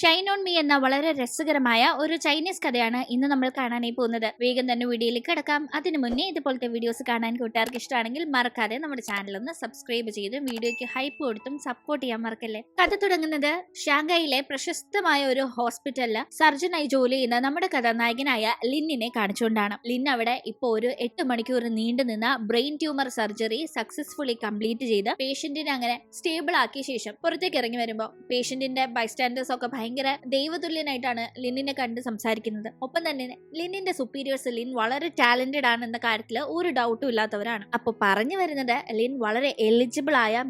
Shine on me എന്ന വളരെ രസകരമായ ഒരു ചൈനീസ് കഥയാണ് ഇന്ന് നമ്മൾ കാണാനായി പോകുന്നത്. വേഗം തന്നെ വീഡിയോയിലേക്ക് കിടക്കാം. അതിനു മുന്നേ ഇതുപോലത്തെ വീഡിയോസ് കാണാൻ കൂട്ടുകാർക്ക് ഇഷ്ടമാണെങ്കിൽ മറക്കാതെ നമ്മുടെ ചാനൽ ഒന്ന് സബ്സ്ക്രൈബ് ചെയ്ത് വീഡിയോയ്ക്ക് ഹൈപ്പ് കൊടുത്തും സപ്പോർട്ട് ചെയ്യാൻ മറക്കല്ലേ. കഥ തുടങ്ങുന്നത് ഷാങ്ഹായിലെ പ്രശസ്തമായ ഒരു ഹോസ്പിറ്റലില് സർജനായി ജോലി ചെയ്യുന്ന നമ്മുടെ കഥാനായകനായ ലിന്നിനെ കാണിച്ചുകൊണ്ടാണ്. ലിൻ അവിടെ ഇപ്പൊ ഒരു 8 മണിക്കൂർ നീണ്ടു നിന്ന brain tumour surgery successfully complete ചെയ്ത് പേഷ്യന്റിനെ അങ്ങനെ സ്റ്റേബിൾ ആക്കിയ ശേഷം പുറത്തേക്ക് ഇറങ്ങി വരുമ്പോൾ പേഷ്യന്റിന്റെ ബൈസ്റ്റാൻഡേഴ്സ് ഒക്കെ ഭയങ്കര ദൈവതുല്യനായിട്ടാണ് ലിന്നിനെ കണ്ട് സംസാരിക്കുന്നത്. ഒപ്പം തന്നെ ലിന്നിന്റെ സുപ്പീരിയേഴ്സ് ലിൻ വളരെ ടാലന്റഡ് ആണ് എന്ന കാര്യത്തിൽ ഒരു ഡൗട്ടും ഇല്ലാത്തവരാണ്. അപ്പൊ പറഞ്ഞു വരുന്നത് ലിൻ വളരെ എലിജിബിൾ ആയ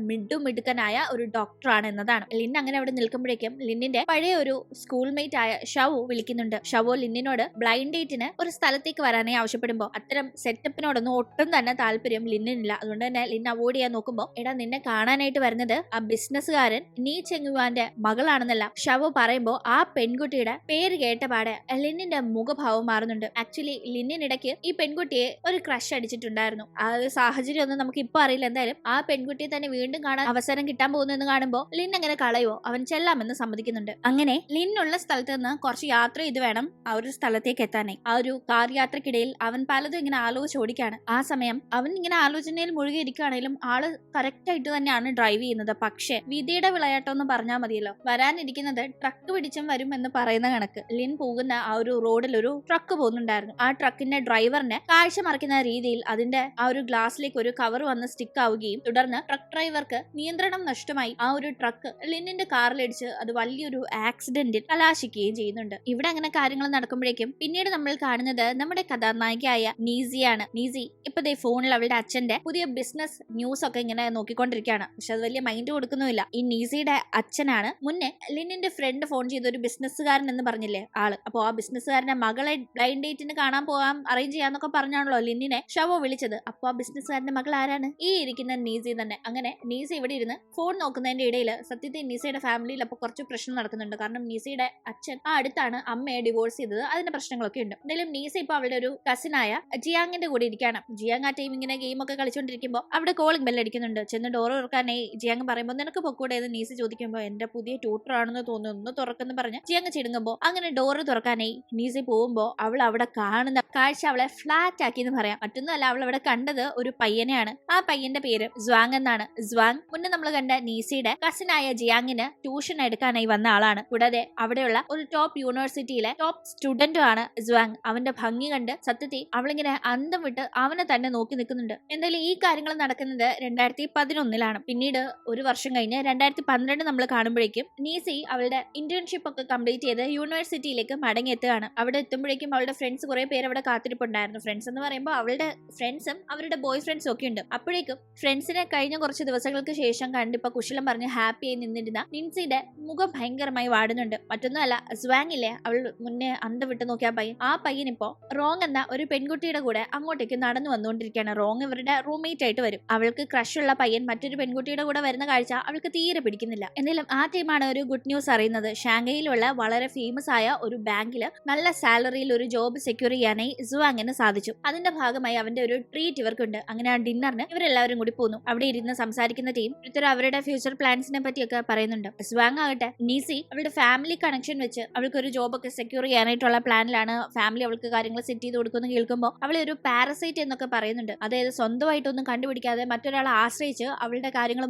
മിടുക്കനായ ഒരു ഡോക്ടറാണ് എന്നതാണ്. ലിൻ അങ്ങനെ അവിടെ നിൽക്കുമ്പോഴേക്കും ലിന്നിന്റെ പഴയ ഒരു സ്കൂൾമേറ്റ് ആയ ഷവു വിളിക്കുന്നുണ്ട്. ഷവു ലിന്നിനോട് ബ്ലൈൻഡ് ഡേറ്റിന് ഒരു സ്ഥലത്തേക്ക് വരാനായി ആവശ്യപ്പെടുമ്പോൾ അത്തരം സെറ്റപ്പിനോടൊന്നും ഒട്ടും തന്നെ താല്പര്യം ലിന്നിനില്ല. അതുകൊണ്ട് തന്നെ ലിൻ അവോയ്ഡ് ചെയ്യാൻ നോക്കുമ്പോൾ എടാ നിന്നെ കാണാനായിട്ട് വരുന്നത് ആ ബിസിനസ്സുകാരൻ നീ ചെങ്ങുവാന്റെ മകളാണെന്നല്ല ഷവു പറയുമ്പോൾ ആ പെൺകുട്ടിയുടെ പേര് കേട്ടപാടെ ലിന്നിന്റെ മുഖഭാവം മാറുന്നുണ്ട്. ആക്ച്വലി ലിന്നിനിടയ്ക്ക് ഈ പെൺകുട്ടിയെ ഒരു ക്രഷ് അടിച്ചിട്ടുണ്ടായിരുന്നു. ആ ഒരു സാഹചര്യം ഒന്നും നമുക്ക് ഇപ്പൊ അറിയില്ല. എന്തായാലും ആ പെൺകുട്ടിയെ തന്നെ വീണ്ടും കാണാൻ അവസരം കിട്ടാൻ പോകുന്നു എന്ന് കാണുമ്പോൾ ലിൻ അങ്ങനെ കളയോ അവൻ ചെല്ലാമെന്ന് സമ്മതിക്കുന്നുണ്ട്. അങ്ങനെ ലിന്നുള്ള സ്ഥലത്ത് നിന്ന് കുറച്ച് യാത്ര ചെയ്ത് വേണം ആ ഒരു സ്ഥലത്തേക്ക് എത്താനായി. ആ ഒരു കാർ യാത്രക്കിടയിൽ അവൻ പലതും ഇങ്ങനെ ആലോചിച്ചോടിക്കാണ്. ആ സമയം അവൻ ഇങ്ങനെ ആലോചനയിൽ മുഴുകിയിരിക്കുകയാണെങ്കിലും ആള് കറക്റ്റ് ആയിട്ട് തന്നെയാണ് ഡ്രൈവ് ചെയ്യുന്നത്. പക്ഷെ വിധിയുടെ വിളയാട്ടം എന്ന് പറഞ്ഞാൽ മതിയല്ലോ. വരാനിരിക്കുന്നത് ട്രക്ക് പിടിച്ചും വരും എന്ന് പറയുന്ന കണക്ക് ലിൻ പോകുന്ന ആ ഒരു റോഡിൽ ഒരു ട്രക്ക് പോകുന്നുണ്ടായിരുന്നു. ആ ട്രക്കിന്റെ ഡ്രൈവറിനെ കാഴ്ച മറിക്കുന്ന രീതിയിൽ അതിന്റെ ആ ഒരു ഗ്ലാസ്സിലേക്ക് ഒരു കവർ വന്ന് സ്റ്റിക്ക് ആവുകയും തുടർന്ന് ട്രക്ക് ഡ്രൈവർക്ക് നിയന്ത്രണം നഷ്ടമായി ആ ഒരു ട്രക്ക് ലിന്നിന്റെ കാറിലിടിച്ച് അത് വലിയൊരു ആക്സിഡന്റിൽ കലാശിക്കുകയും ചെയ്യുന്നുണ്ട്. ഇവിടെ അങ്ങനെ കാര്യങ്ങൾ നടക്കുമ്പോഴേക്കും പിന്നീട് നമ്മൾ കാണുന്നത് നമ്മുടെ കഥാനായികയായ നീസിയാണ്. നീസി ഇപ്പൊ ഫോണിൽ അവളുടെ അച്ഛന്റെ പുതിയ ബിസിനസ് ന്യൂസ് ഒക്കെ ഇങ്ങനെ നോക്കിക്കൊണ്ടിരിക്കുകയാണ്. പക്ഷെ അത് വലിയ മൈൻഡ് കൊടുക്കുന്നുമില്ല. ഈ നീസിയുടെ അച്ഛനാണ് മുന്നേ ലിന്നിന്റെ ഫ്രണ്ട് ഫോൺ ചെയ്ത ഒരു ബിസിനസ്സുകാരൻ എന്ന് പറഞ്ഞില്ലേ ആള്. അപ്പൊ ആ ബിസിനസ്സുകാരന്റെ മകളെ ബ്ലൈൻഡ് ഡേറ്റിന് കാണാൻ പോകാൻ അറേഞ്ച് ചെയ്യാന്നൊക്കെ പറഞ്ഞാണല്ലോ ലിന്നിനെ ഷവോ വിളിച്ചത്. അപ്പൊ ആ ബിസിനസ്സുകാരന്റെ മകൾ ആരാണ്? ഈ ഇരിക്കുന്ന നീസി തന്നെ. അങ്ങനെ നീസി ഇവിടെ ഇരുന്ന് ഫോൺ നോക്കുന്നതിന്റെ ഇടയിൽ സത്യത്തിൽ നീസയുടെ ഫാമിലിയിൽ അപ്പൊ കുറച്ച് പ്രശ്നം നടക്കുന്നുണ്ട്. കാരണം നീസയുടെ അച്ഛൻ ആ അടുത്താണ് അമ്മയെ ഡിവോഴ്സ് ചെയ്തത്. അതിന്റെ പ്രശ്നങ്ങളൊക്കെ ഉണ്ട്. എന്തായാലും നീസ ഇപ്പൊ അവളുടെ ഒരു കസിനായ ജിയാങ്ങിന്റെ കൂടെ ഇരിക്കുകയാണ്. ജിയാങ് ആ ടൈം ഇങ്ങനെ ഗെയിം ഒക്കെ കളിച്ചോണ്ടിരിക്കുമ്പോൾ അവിടെ കോളിംഗ് ബെൽ അടിക്കുന്നുണ്ട്. ചെന്ന് ഡോർ തുറക്കാനായി ജിയാങ് പറയുമ്പോൾ നിനക്ക് പൊക്കൂടെ എന്ന് നീസി ചോദിക്കുമ്പോൾ എന്റെ പുതിയ ട്യൂട്ടർ ആണെന്ന് തോന്നുന്നു, ഒന്ന് തുറക്കെന്ന് പറഞ്ഞ് ജിയാങ് ചിടുങ്ങുമ്പോൾ അങ്ങനെ ഡോറ് തുറക്കാനായി നീസി പോകുമ്പോൾ അവൾ അവിടെ കാണുന്ന കാഴ്ച അവളെ ഫ്ലാറ്റ് ആക്കി എന്ന് പറയാം. മറ്റൊന്നുമല്ല, അവൾ അവിടെ കണ്ടത് ഒരു പയ്യനെയാണ്. ആ പയ്യന്റെ പേര് സ്വാങ് എന്നാണ്. സ്വാങ് മുന്നേ നമ്മൾ കണ്ട നീസിയുടെ കസിനായ ജിയാങ്ങിന് ട്യൂഷൻ എടുക്കാനായി വന്ന ആളാണ്. കൂടാതെ അവിടെയുള്ള ഒരു ടോപ്പ് യൂണിവേഴ്സിറ്റിയിലെ ടോപ്പ് സ്റ്റുഡന്റും ആണ് സ്വാങ്. അവന്റെ ഭംഗി കണ്ട് സത്യത്തിൽ അവളിങ്ങനെ അന്തം വിട്ട് അവനെ തന്നെ നോക്കി നിൽക്കുന്നുണ്ട്. എന്തായാലും ഈ കാര്യങ്ങൾ നടക്കുന്നത് 2011 പിന്നീട് ഒരു വർഷം കഴിഞ്ഞ് 2012 നമ്മൾ കാണുമ്പോഴേക്കും നീസി അവളുടെ ഇന്റേൺഷിപ്പ് ഒക്കെ കംപ്ലീറ്റ് ചെയ്ത് യൂണിവേഴ്സിറ്റിയിലേക്ക് മടങ്ങിയെത്തുകയാണ്. അവിടെ എത്തുമ്പോഴേക്കും അവളുടെ ഫ്രണ്ട്സ് കുറെ പേര് അവിടെ കാത്തിരിപ്പുണ്ടായിരുന്നു. ഫ്രണ്ട്സ് എന്ന് പറയുമ്പോൾ അവളുടെ ഫ്രണ്ട്സും അവരുടെ ബോയ് ഫ്രണ്ട്സും ഒക്കെ ഉണ്ട്. അപ്പോഴേക്കും ഫ്രണ്ട്സിനെ കഴിഞ്ഞ കുറച്ച് ദിവസങ്ങൾക്ക് ശേഷം കണ്ടിപ്പോ കുശലം പറഞ്ഞ് ഹാപ്പി ആയി നിന്നിരുന്ന നിൻസിയുടെ മുഖം ഭയങ്കരമായി വാടുന്നുണ്ട്. മറ്റൊന്നുമല്ല, സ്വാങ് ഇല്ലേ അവൾ മുന്നേ അന്തം വിട്ട് നോക്കിയ പയ്യൻ, ആ പയ്യൻ ഇപ്പോ റോങ് എന്ന ഒരു പെൺകുട്ടിയുടെ കൂടെ അങ്ങോട്ടേക്ക് നടന്നു വന്നുകൊണ്ടിരിക്കുകയാണ്. റോങ് ഇവരുടെ റൂംമേറ്റ് ആയിട്ട് വരും. അവൾക്ക് ക്രഷ് ഉള്ള പയ്യൻ മറ്റൊരു പെൺകുട്ടിയുടെ കൂടെ വരുന്ന കാഴ്ച അവൾക്ക് തീരെ പിടിക്കുന്നില്ല. എന്തായാലും ആ ടീമാണ് ഒരു ഗുഡ് ന്യൂസ് അറിയുന്നത്. ഷാങ്ഹായിലുള്ള വളരെ ഫേമസ് ആയ ഒരു ബാങ്കിൽ നല്ല സാലറിയിൽ ഒരു ജോബ് സെക്യൂർ ചെയ്യാനായി സ്വാങ്ങിന് സാധിച്ചു. അതിന്റെ ഭാഗമായി അവന്റെ ഒരു ട്രീറ്റ് ഇവർക്കുണ്ട്. അങ്ങനെ ആ ഡിന്നറിന് ഇവരെല്ലാവരും കൂടി പോന്നു. അവിടെ ഇരുന്ന് സംസാരിക്കുന്ന ടീം ഇത്തരം അവരുടെ ഫ്യൂച്ചർ പ്ലാൻസിനെ പറ്റിയൊക്കെ പറയുന്നുണ്ട്. സ്വാങ് ആകട്ടെ നീസി അവളുടെ ഫാമിലി കണക്ഷൻ വെച്ച് അവൾക്ക് ഒരു ജോബ് ഒക്കെ സെക്യൂർ ചെയ്യാനായിട്ടുള്ള പ്ലാനിലാണ്. ഫാമിലി അവൾക്ക് കാര്യങ്ങൾ സെറ്റ് ചെയ്ത് കൊടുക്കുന്നു കേൾക്കുമ്പോൾ അവളെ ഒരു പാരസൈറ്റ് എന്നൊക്കെ പറയുന്നുണ്ട്. അതായത് സ്വന്തമായിട്ടൊന്നും കണ്ടുപിടിക്കാതെ മറ്റൊരാളെ ആശ്രയിച്ച് അവളുടെ കാര്യങ്ങൾ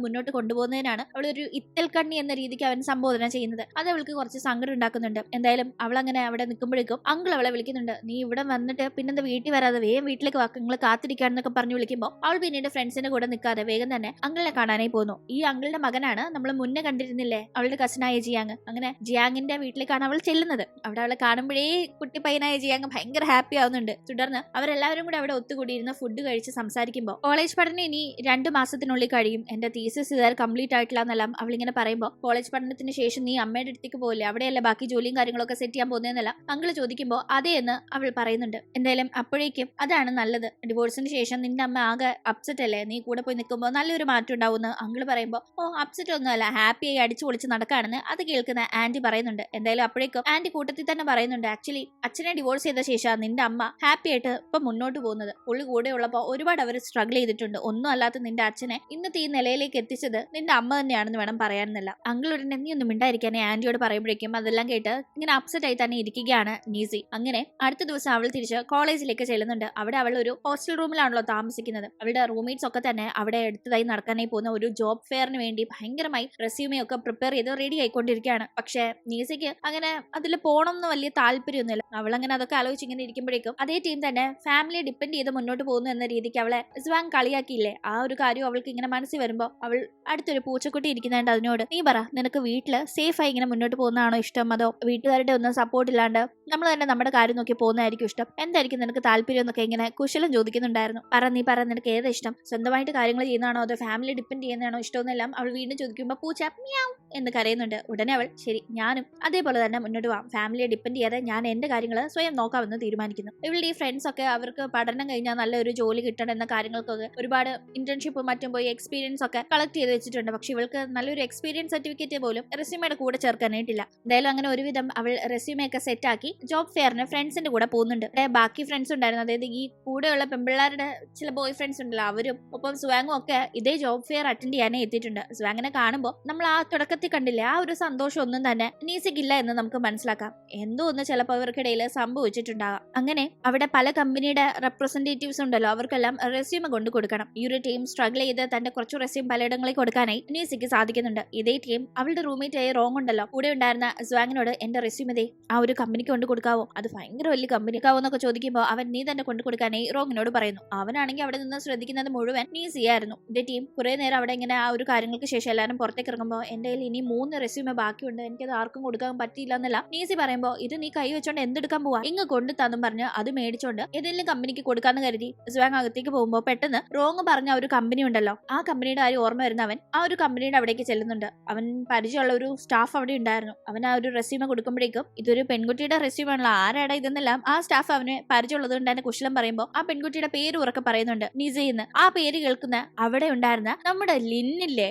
മുന്നോട്ട് കൊണ്ടുപോകുന്നതിനാണ് അവളൊരു ഇത്തൽ കണ്ണി എന്ന രീതിക്ക് അവൻ സംബോധന ചെയ്യുന്നത്. അത് അവൾക്ക് കുറച്ച് സങ്കടം ഉണ്ടാക്കുന്നുണ്ട്. എന്തായാലും അവൾ അങ്ങനെ അവിടെ നിൽക്കുമ്പോഴേക്കും അങ്കിൾ അവളെ വിളിക്കുന്നുണ്ട്. നീ ഇവിടെ വന്നിട്ട് പിന്നെന്താ വീട്ടിൽ വരാതെ വേഗം വീട്ടിലേക്ക് വാ, നിങ്ങൾ കാത്തിരിക്കാന്നൊക്കെ പറഞ്ഞു വിളിക്കുമ്പോൾ അവൾ പിന്നീട് ഫ്രണ്ട്സിന്റെ കൂടെ നിൽക്കാതെ വേഗം തന്നെ അങ്കിളിനെ കാണാനായി പോകുന്നു. ഈ അങ്കിളുടെ മകനാണ് നമ്മൾ മുന്നേ കണ്ടിരുന്നില്ലേ അവളുടെ കസിനായ ജിയാങ്. അങ്ങനെ ജിയാങ്ങിന്റെ വീട്ടിലേക്കാണ് അവൾ ചെല്ലുന്നത്. അവിടെ അവളെ കാണുമ്പോഴേ കുട്ടി പയ്യനായ ജിയാങ് ഭയങ്കര ഹാപ്പി ആവുന്നുണ്ട്. തുടർന്ന് അവരെല്ലാവരും കൂടെ അവിടെ ഒത്തുകൂടിയിരുന്ന് ഫുഡ് കഴിച്ച് സംസാരിക്കുമ്പോൾ കോളേജ് പഠനം ഇനി 2 മാസത്തിനുള്ളിൽ കഴിയും, എന്റെ തീസിസ് ഇതുവരെ കംപ്ലീറ്റ് ആയിട്ടില്ല എന്നെല്ലാം അവളിങ്ങനെ പറയുമ്പോൾ കോളേജ് പഠനത്തിന് ശേഷം നീ അമ്മയുടെ അടുത്തേക്ക് പോകില്ലേ, അവിടെയല്ല ബാക്കി ജോലിയും കാര്യങ്ങളൊക്കെ സെറ്റ് ചെയ്യാൻ പോകുന്നതെന്നല്ല അങ്കിള് ചോദിക്കുമ്പോൾ അതേ എന്ന് അവൾ പറയുന്നുണ്ട്. എന്തായാലും അപ്പോഴേക്കും അതാണ് നല്ലത്, ഡിവോഴ്സിന് ശേഷം നിന്റെ അമ്മ ആകെ അപ്സെറ്റ് അല്ലേ, നീ കൂടെ പോയി നിൽക്കുമ്പോൾ നല്ലൊരു മാറ്റം ഉണ്ടാവുമെന്ന് അങ്കിള് പറയുമ്പോൾ ഓ അപ്സെറ്റ് ഒന്നുമല്ല, ഹാപ്പിയായി അടിച്ചു പൊളിച്ച് നടക്കാണെന്ന് അത് കേൾക്കുന്ന ആന്റി പറയുന്നുണ്ട്. എന്തായാലും അപ്പോഴേക്കും ആന്റി കൂട്ടത്തിൽ തന്നെ പറയുന്നുണ്ട് ആക്ച്വലി അച്ഛനെ ഡിവോഴ്സ് ചെയ്ത ശേഷം നിന്റെ അമ്മ ഹാപ്പി ആയിട്ട് ഇപ്പൊ മുന്നോട്ട് പോകുന്നത്. പുള്ളി കൂടെ ഉള്ളപ്പോൾ ഒരുപാട് അവർ സ്ട്രഗിൾ ചെയ്തിട്ടുണ്ട്. ഒന്നും അല്ലാത്ത നിന്റെ അച്ഛനെ ഇന്നത്തെ ഈ നിലയിലേക്ക് എത്തിച്ചത് നിന്റെ അമ്മ തന്നെയാണെന്ന് വേണം പറയാനെന്നല്ല. അങ്കിൾ ഉടനെ നീ ഒന്നും മിണ്ടായിരിക്കാനേ ആന്റിയോട് നീസയോട് പറയുമ്പോഴേക്കും അതെല്ലാം കേട്ട് ഇങ്ങനെ അപ്സെറ്റ് ആയി തന്നെ ഇരിക്കുകയാണ് നീസി. അങ്ങനെ അടുത്ത ദിവസം അവൾ തിരിച്ച് കോളേജിലേക്ക് ചെല്ലുന്നുണ്ട്. അവിടെ അവൾ ഒരു ഹോസ്റ്റൽ റൂമിലാണല്ലോ താമസിക്കുന്നത്. അവളുടെ റൂംമേറ്റ്സ് ഒക്കെ തന്നെ അവിടെ അടുത്തതായി നടക്കാനായി പോകുന്ന ഒരു ജോബ് ഫെയറിന് വേണ്ടി ഭയങ്കരമായി റെസ്യൂമെ ഒക്കെ പ്രിപ്പയർ ചെയ്ത് റെഡി ആയിക്കൊണ്ടിരിക്കുകയാണ്. പക്ഷെ നീസയ്ക്ക് അങ്ങനെ അതിൽ പോകണം എന്ന് വലിയ താല്പര്യമൊന്നുമില്ല. അവൾ അങ്ങനെ അതൊക്കെ ആലോചിച്ച് ഇങ്ങനെ ഇരിക്കുമ്പോഴേക്കും അതേ ടീം തന്നെ ഫാമിലിയെ ഡിപ്പെൻഡ് ചെയ്ത് മുന്നോട്ട് പോകുന്നു എന്ന രീതിക്ക് അവളെ സ്വാങ് കളിയാക്കിയില്ലേ, ആ ഒരു കാര്യം അവൾക്ക് ഇങ്ങനെ മനസ്സിൽ വരുമ്പോൾ അവൾ അടുത്തൊരു പൂച്ചക്കുട്ടി ഇരിക്കുന്നുണ്ട് അതിനോട്, നീ പറ, നിനക്ക് വീട്ടില് സേഫ് ആയി ഇങ്ങനെ മുന്നോട്ട് പോകുന്നതാണോ ഇഷ്ടം, അതോ വീട്ടുകാരുടെ ഒന്നും സപ്പോർട്ട് ഇല്ലാണ്ട് നമ്മൾ തന്നെ നമ്മുടെ കാര്യം നോക്കി പോകുന്നതായിരിക്കും ഇഷ്ടം, എന്തായിരിക്കും നിനക്ക് താല്പര്യം എന്നൊക്കെ ഇങ്ങനെ കുശലം ചോദിക്കുന്നുണ്ടായിരുന്നു. നീ പറ, നിനക്ക് ഏതാ ഇഷ്ടം, സ്വന്തമായിട്ട് കാര്യങ്ങൾ ചെയ്യുന്നതാണോ അതോ ഫാമിലി ഡിപ്പെൻഡ് ചെയ്യുന്നതാണോ ഇഷ്ടമെന്നെല്ലാം അവൾ വീണ്ടും ചോദിക്കുമ്പോൾ പൂച്ച മ്യാവ് എന്ന് കരയുന്നുണ്ട്. ഉടനെ അവൾ, ശരി, ഞാനും അതേപോലെ തന്നെ മുന്നോട്ട് പോവാം, ഫാമിലിയെ ഡിപ്പെൻഡ് ചെയ്യാതെ ഞാൻ എന്റെ കാര്യങ്ങൾ സ്വയം നോക്കാമെന്ന് തീരുമാനിക്കുന്നു. ഇവളുടെ ഈ ഫ്രണ്ട്സ് ഒക്കെ അവർക്ക് പഠനം കഴിഞ്ഞാൽ നല്ലൊരു ജോലി കിട്ടണം എന്ന കാര്യങ്ങൾക്കൊക്കെ ഒരുപാട് ഇന്റേൺഷിപ്പും മറ്റും പോയി എക്സ്പീരിയൻസ് ഒക്കെ കളക്ട് ചെയ്ത് വെച്ചിട്ടുണ്ട്. പക്ഷെ ഇവൾക്ക് നല്ലൊരു എക്സ്പീരിയൻസ് സർട്ടിഫിക്കറ്റ് പോലും റെസ്യൂമയുടെ കൂടെ ചേർക്കാനായിട്ടില്ല. എന്തായാലും അങ്ങനെ ഒരുവിധം അവൾ റെസ്യൂമെ ഒക്കെ സെറ്റ് ആക്കി ജോബ് ഫെയറിന് ഫ്രണ്ട്സിന്റെ കൂടെ പോകുന്നുണ്ട്. ബാക്കി ഫ്രണ്ട്സ് ഉണ്ടായിരുന്നു, അതായത് ഈ കൂടെയുള്ള പെൺപിള്ളേരുടെ ചില ബോയ് ഫ്രണ്ട്സ് ഉണ്ടല്ലോ, അവരും ഒപ്പം സ്വാങ്ങും ഒക്കെ ഇതേ ജോബ് ഫെയർ അറ്റൻഡ് ചെയ്യാനേ എത്തിയിട്ടുണ്ട്. സ്വാങ്ങിനെ കാണുമ്പോൾ നമ്മൾ ആ തുടക്കത്തിൽ കണ്ടില്ലേ, ആ ഒരു സന്തോഷം ഒന്നും തന്നെ നീസിക്കില്ല എന്ന് നമുക്ക് മനസ്സിലാക്കാം. എന്തോ ഒന്ന് ചിലപ്പോൾ അവർക്കിടയിൽ സംഭവിച്ചിട്ടുണ്ടാകാം. അങ്ങനെ അവിടെ പല കമ്പനിയുടെ റെപ്രസെന്റേറ്റീവ്സ് ഉണ്ടല്ലോ, അവർക്കെല്ലാം റെസ്യൂമെ കൊണ്ട് കൊടുക്കണം. ഈ ഒരു ടീം സ്ട്രഗിൾ ചെയ്ത് തന്റെ കുറച്ച് റെസ്യൂം പലയിടങ്ങളിൽ കൊടുക്കാനായി നീസിക്ക് സാധിക്കുന്നുണ്ട്. ഇതേ ടീം അവളുടെ റൂംമേറ്റ് ആയ റോങ് ഉണ്ടല്ലോ, കൂടെ ഉണ്ടായിരുന്ന സ്വാങ്ങിനോട് എന്റെ റെസ്യൂമെ ആ ഒരു കമ്പനിക്ക് കൊണ്ട് കൊടുക്കാവോ, അത് ഭയങ്കര വലിയ കമ്പനിക്കാവോ എന്നൊക്കെ ചോദിക്കുമ്പോൾ അവൻ നീ തന്നെ കൊണ്ട് കൊടുക്കാനായി റോങ്ങിനോട് പറയുന്നു. അവനാണെങ്കിൽ അവിടെ നിന്ന് ശ്രദ്ധിക്കുന്നത് മുഴുവൻ നീസിയായിരുന്നു. ഇതേ ടീം കുറെ നേരം അവിടെ ഇങ്ങനെ ആ ഒരു കാര്യങ്ങൾക്ക് ശേഷം എല്ലാവരും പുറത്തേക്ക് ഇറങ്ങുമ്പോൾ എന്റെ കയ്യിൽ ഇനി 3 റെസ്യൂമെ ബാക്കിയുണ്ട്, എനിക്കത് ആർക്കും കൊടുക്കാൻ പറ്റിയില്ല എന്നല്ല നീസി പറയുമ്പോൾ ഇത് നീ കൈ വെച്ചോണ്ട് എന്തെടുക്കാൻ പോവാ, ഇങ്ങ് കൊണ്ട് തന്നും പറഞ്ഞ് അത് മേടിച്ചോണ്ട് ഏതെങ്കിലും കമ്പനിക്ക് കൊടുക്കാന്ന് കരുതി സ്വാങ് അകത്തേക്ക് പോകുമ്പോൾ പെട്ടെന്ന് റോങ് പറഞ്ഞ ഒരു കമ്പനി ഉണ്ടല്ലോ, ആ കമ്പനിയുടെ കാര്യം ഓർമ്മ വരുന്ന അവൻ ആ ഒരു കമ്പനിയുടെ അവിടേക്ക് ചെല്ലുന്നുണ്ട്. അവൻ പരിചയമുള്ള ഒരു സ്റ്റാഫ് അവിടെ ഉണ്ടായിരുന്നു. അവൻ ആ ഒരു റെസ്യൂമെ കൊടുക്കുമ്പോഴേക്കും ഇതൊരു പെൺകുട്ടിയുടെ റെസ്യൂമെ ആണല്ലോ, ആരാടാ ഇതെന്നെല്ലാം ആ സ്റ്റാഫ് അവന് പരിചയമുള്ളത് കൊണ്ട് തന്നെ കുശലം പറയുമ്പോൾ ആ പെൺകുട്ടിയുടെ പേര് ഉറക്കെ പറയുന്നുണ്ട് നിസയെന്ന്. ആ പേര് കേൾക്കുന്ന അവിടെ ഉണ്ടായിരുന്ന നമ്മുടെ ലിന്നില്ലേ